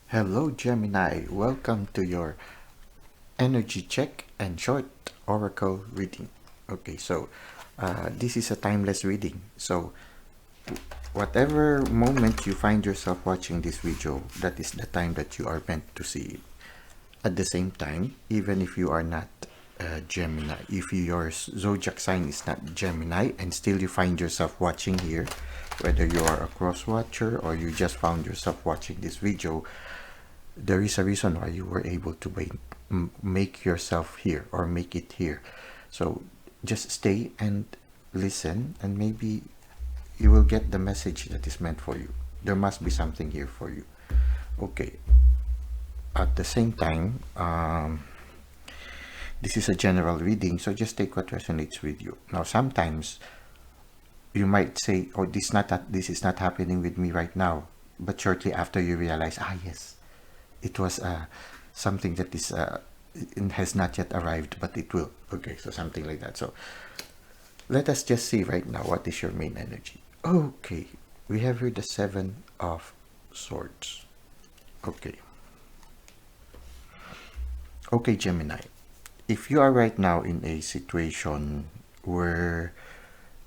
Hello, Gemini. Welcome to your energy check and short oracle reading. Okay, so this is a timeless reading. So, whatever moment you find yourself watching this video, that is the time that you are meant to see it. At the same time, even if you are not Gemini, if your zodiac sign is not Gemini and still you find yourself watching here, whether you are a cross watcher or you just found yourself watching this video, there is a reason why you were able to make yourself here or make it here. So just stay and listen, and maybe you will get the message that is meant for you. There must be something here for you. Okay. At the same time, this is a general reading, so just take what resonates with you. Now, sometimes you might say, "Oh, this is not happening with me right now," but shortly after you realize, yes, it was something that is it has not yet arrived, but it will. Okay, so something like that. So let us just see right now what is your main energy. Okay, we have here the Seven of Swords. Okay, Gemini. If you are right now in a situation where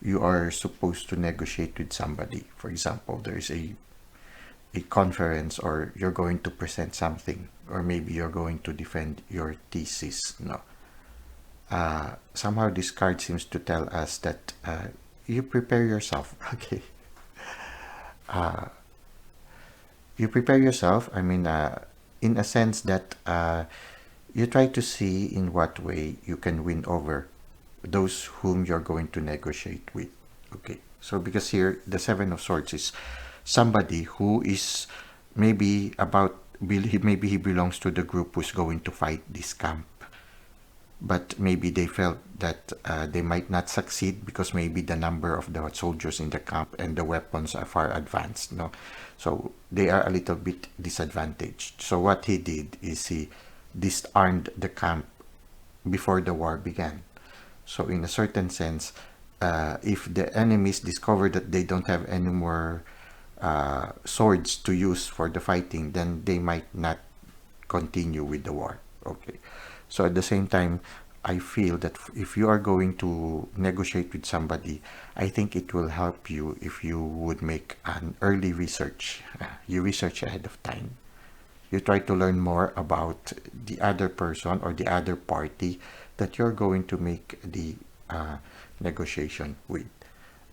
you are supposed to negotiate with somebody, for example, there is a conference, or you're going to present something, or maybe you're going to defend your thesis. No, somehow this card seems to tell us that you prepare yourself. Okay, you prepare yourself. I mean, in a sense that you try to see in what way you can win over those whom you're going to negotiate with. Okay, so because here the Seven of Swords is somebody who is maybe maybe he belongs to the group who's going to fight this camp, but maybe they felt that they might not succeed because maybe the number of the soldiers in the camp and the weapons are far advanced. No, so they are a little bit disadvantaged. So what he did is he disarmed the camp before the war began. So in a certain sense, if the enemies discover that they don't have any more swords to use for the fighting, then they might not continue with the war. Okay, so at the same time, I feel that if you are going to negotiate with somebody, I think it will help you if you would make an early research. You research ahead of time. You try to learn more about the other person or the other party that you're going to make the negotiation with.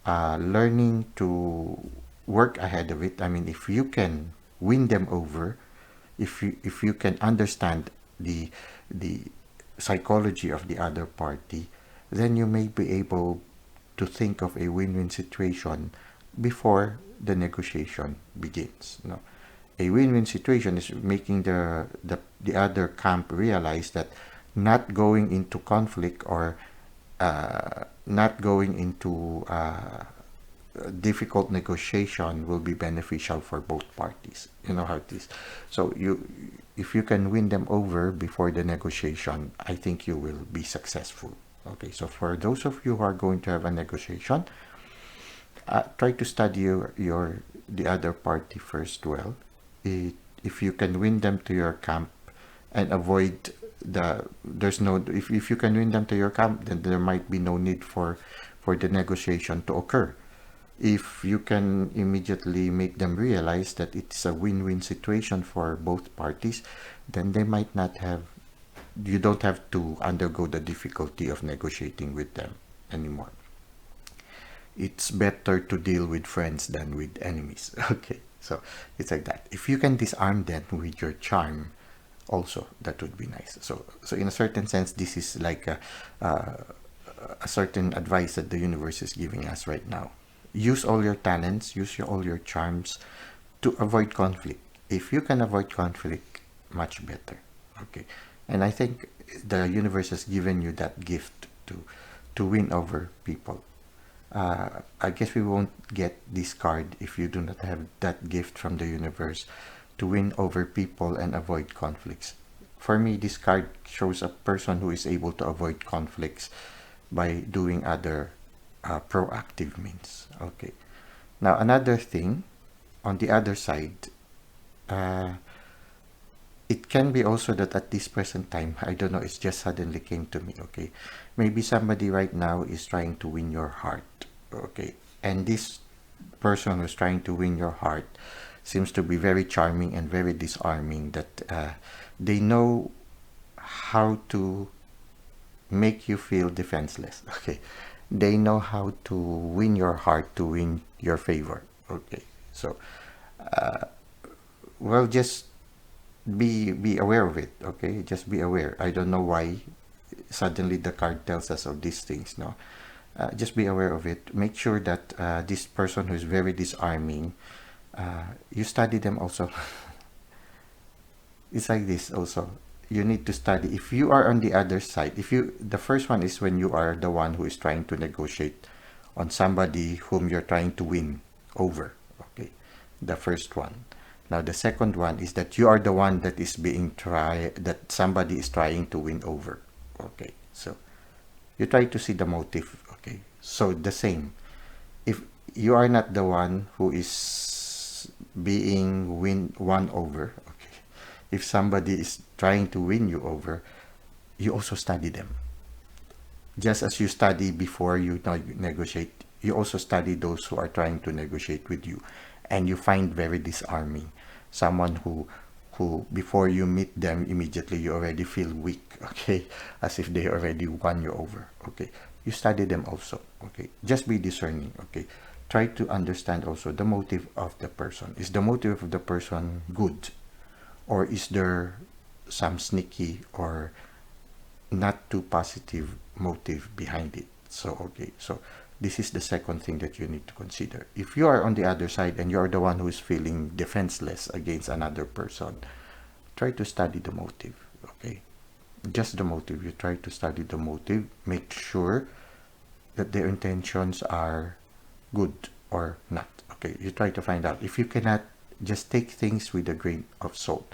Learning to work ahead of it. I mean, if you can win them over, if you can understand the psychology of the other party, then you may be able to think of a win-win situation before the negotiation begins. No, a win-win situation is making the other camp realize that not going into conflict or not going into difficult negotiation will be beneficial for both parties. You know how it is. So if you can win them over before the negotiation, I think you will be successful. Okay, so for those of you who are going to have a negotiation, try to study the other party first well. If you can win them to your camp and avoid if you can win them to your camp, then there might be no need for the negotiation to occur. If you can immediately make them realize that it's a win-win situation for both parties, then they might not have you don't have to undergo the difficulty of negotiating with them anymore. It's better to deal with friends than with enemies. Okay, so it's like that. If you can disarm them with your charm, also that would be nice. So in a certain sense, this is like a certain advice that the universe is giving us right now. Use all your talents, all your charms to avoid conflict. If you can avoid conflict, much better. Okay, and I think the universe has given you that gift to win over people. I guess we won't get this card if you do not have that gift from the universe to win over people and avoid conflicts. For me, this card shows a person who is able to avoid conflicts by doing other proactive means. Okay. Now, another thing, on the other side, it can be also that at this present time, I don't know, it just suddenly came to me, okay? Maybe somebody right now is trying to win your heart, okay? And this person who's trying to win your heart seems to be very charming and very disarming, that they know how to make you feel defenseless, okay? They know how to win your heart, to win your favor, okay? So, well, just be aware of it, okay? Just be aware. I don't know why suddenly the card tells us of these things, no? Just be aware of it. Make sure that this person who is very disarming, you study them also. It's like this also. You need to study. If you are on the other side, if you, the first one is when you are the one who is trying to negotiate on somebody whom you're trying to win over, okay? The first one. Now the second one is that you are the one that is being that somebody is trying to win over, okay? So you try to see the motive, okay? So the same. If you are not the one who is being won over, okay? If somebody is trying to win you over, you also study them. Just as you study before you negotiate, you also study those who are trying to negotiate with you, and you find very disarming. Someone who before you meet them immediately you already feel weak, okay, as if they already won you over, okay? You study them also, okay? Just be discerning, okay? Try to understand also the motive of the person. Is the motive of the person good, or is there some sneaky or not too positive motive behind it? So okay, so this is the second thing that you need to consider. If you are on the other side and you're the one who is feeling defenseless against another person, try to study the motive, okay? Just the motive. You try to study the motive. Make sure that their intentions are good or not, okay? You try to find out. If you cannot, just take things with a grain of salt.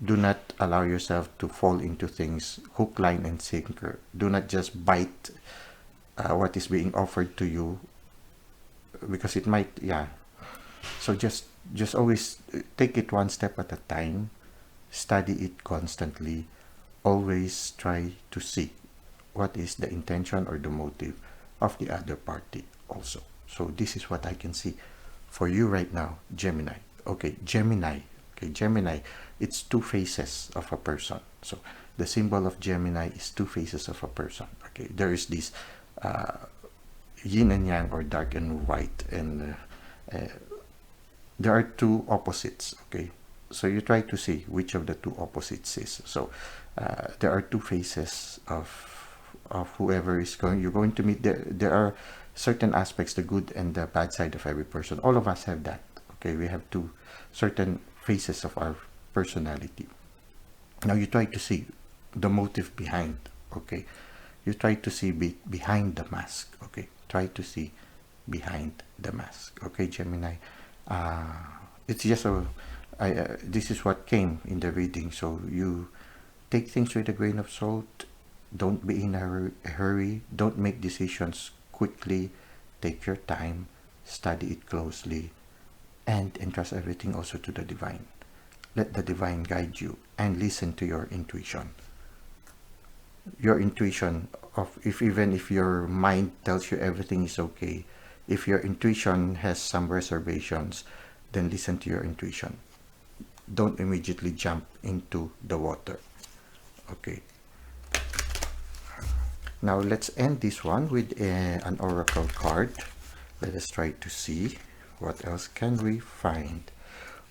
Do not allow yourself to fall into things hook, line, and sinker. Do not just bite what is being offered to you, because it might, yeah. So just always take it one step at a time. Study it constantly. Always try to see what is the intention or the motive of the other party also. So this is what I can see for you right now, Gemini. Okay, Gemini. Okay, Gemini, it's two faces of a person. So the symbol of Gemini is two faces of a person. Okay, there is this yin and yang, or dark and white, and there are two opposites, okay? So you try to see which of the two opposites is. So there are two faces of whoever is you're going to meet. There are certain aspects, the good and the bad side of every person. All of us have that, okay? We have two certain faces of our personality. Now you try to see the motive behind, okay? You try to see behind the mask, okay? Try to see behind the mask, okay, Gemini? It's just this is what came in the reading. So you take things with a grain of salt. Don't be in a hurry. Don't make decisions quickly. Take your time. Study it closely. And entrust everything also to the divine. Let the divine guide you, and listen to your intuition. Your intuition, even if your mind tells you everything is okay, if your intuition has some reservations, then listen to your intuition. Don't immediately jump into the water, okay? Now let's end this one with an oracle card. Let us try to see what else can we find.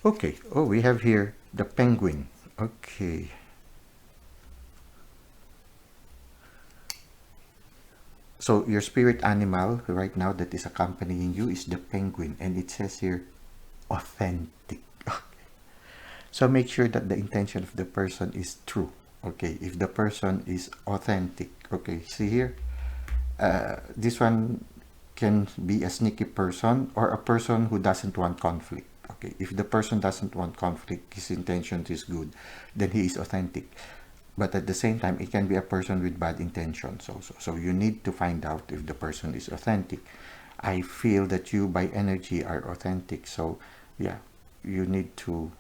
Okay, oh, we have here the penguin. Okay, so your spirit animal right now that is accompanying you is the penguin, and it says here authentic. So make sure that the intention of the person is true, okay? If the person is authentic, okay, see here, this one can be a sneaky person or a person who doesn't want conflict, okay? If the person doesn't want conflict, his intention is good, then he is authentic. But at the same time, it can be a person with bad intentions also. So you need to find out if the person is authentic. I feel that you by energy are authentic, so yeah, you need to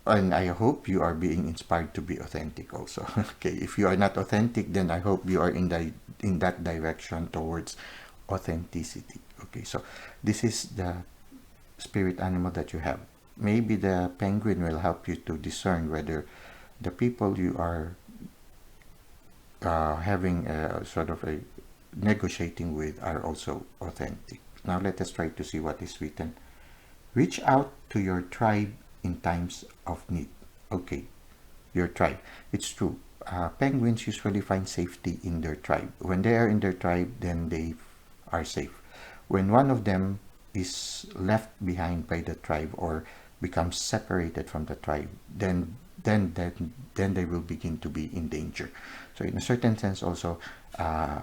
And I hope you are being inspired to be authentic also. Okay, if you are not authentic, then I hope you are in that direction towards authenticity. Okay, so this is the spirit animal that you have. Maybe the penguin will help you to discern whether the people you are having a sort of a negotiating with are also authentic. Now let us try to see what is written. Reach out to your tribe in times of need. Okay, your tribe. It's true. Penguins usually find safety in their tribe. When they are in their tribe, then they are safe. When one of them is left behind by the tribe or becomes separated from the tribe, then they will begin to be in danger. So in a certain sense also, uh,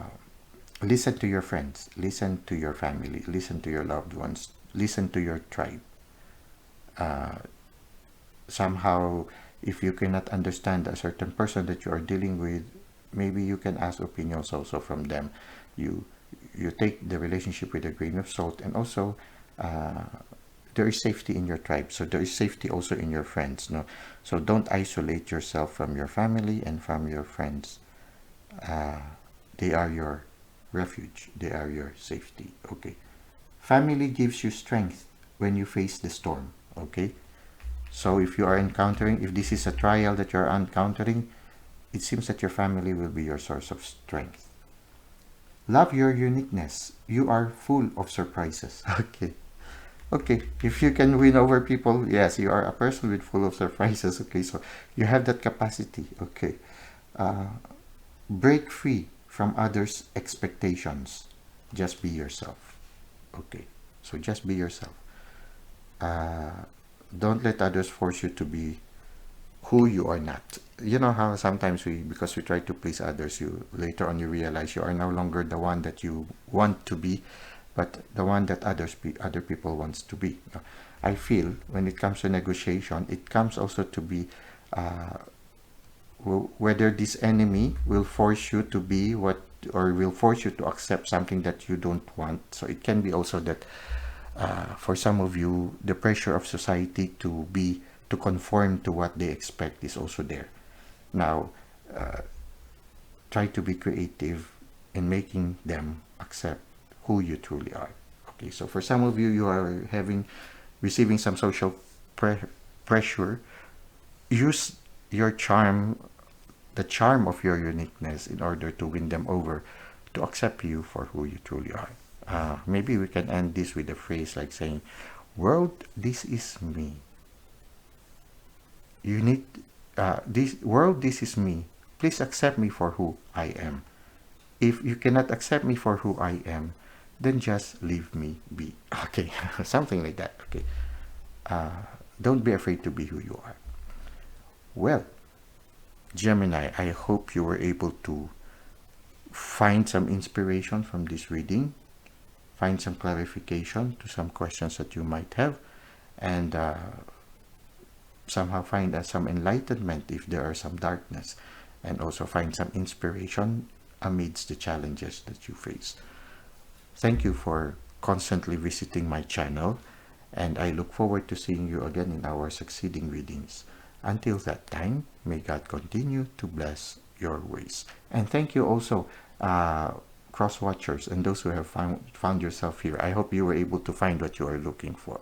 listen to your friends, listen to your family, listen to your loved ones, listen to your tribe. uh, Somehow, if you cannot understand a certain person that you are dealing with, maybe you can ask opinions also from them. You you take the relationship with a grain of salt, and also uh, there is safety in your tribe, so there is safety also in your friends, no? So don't isolate yourself from your family and from your friends. uh, they are your refuge, they are your safety. Okay, family gives you strength when you face the storm. Okay, so if you are encountering, if this is a trial that you're encountering, it seems that your family will be your source of strength. Love your uniqueness. You are full of surprises. Okay. Okay. If you can win over people, yes, you are a person with full of surprises. Okay. So you have that capacity. Okay. Uh, Break free from others' expectations. Just be yourself. Okay. So just be yourself. Uh, don't let others force you to be who you are not. You know how sometimes because we try to please others, you later on you realize you are no longer the one that you want to be, but the one that other people wants to be. I feel when it comes to negotiation, it comes also to be uh, whether this enemy will force you to be what, or will force you to accept something that you don't want. So it can be also that for some of you, the pressure of society to conform to what they expect is also there. Now, uh, try to be creative in making them accept who you truly are. Okay, so for some of you, you are receiving some social pre- pressure. Use your charm, the charm of your uniqueness, in order to win them over to accept you for who you truly are. Maybe we can end this with a phrase like saying, "World, this is me. You need this world. This is me. Please accept me for who I am. If you cannot accept me for who I am, then just leave me be." Okay, something like that. Okay, uh, don't be afraid to be who you are. Well, Gemini, I hope you were able to find some inspiration from this reading, find some clarification to some questions that you might have, and somehow find some enlightenment if there are some darkness, and also find some inspiration amidst the challenges that you face. Thank you for constantly visiting my channel, and I look forward to seeing you again in our succeeding readings. Until that time, may God continue to bless your ways. And thank you also, cross watchers and those who have found yourself here. I hope you were able to find what you are looking for.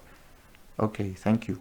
Okay, thank you.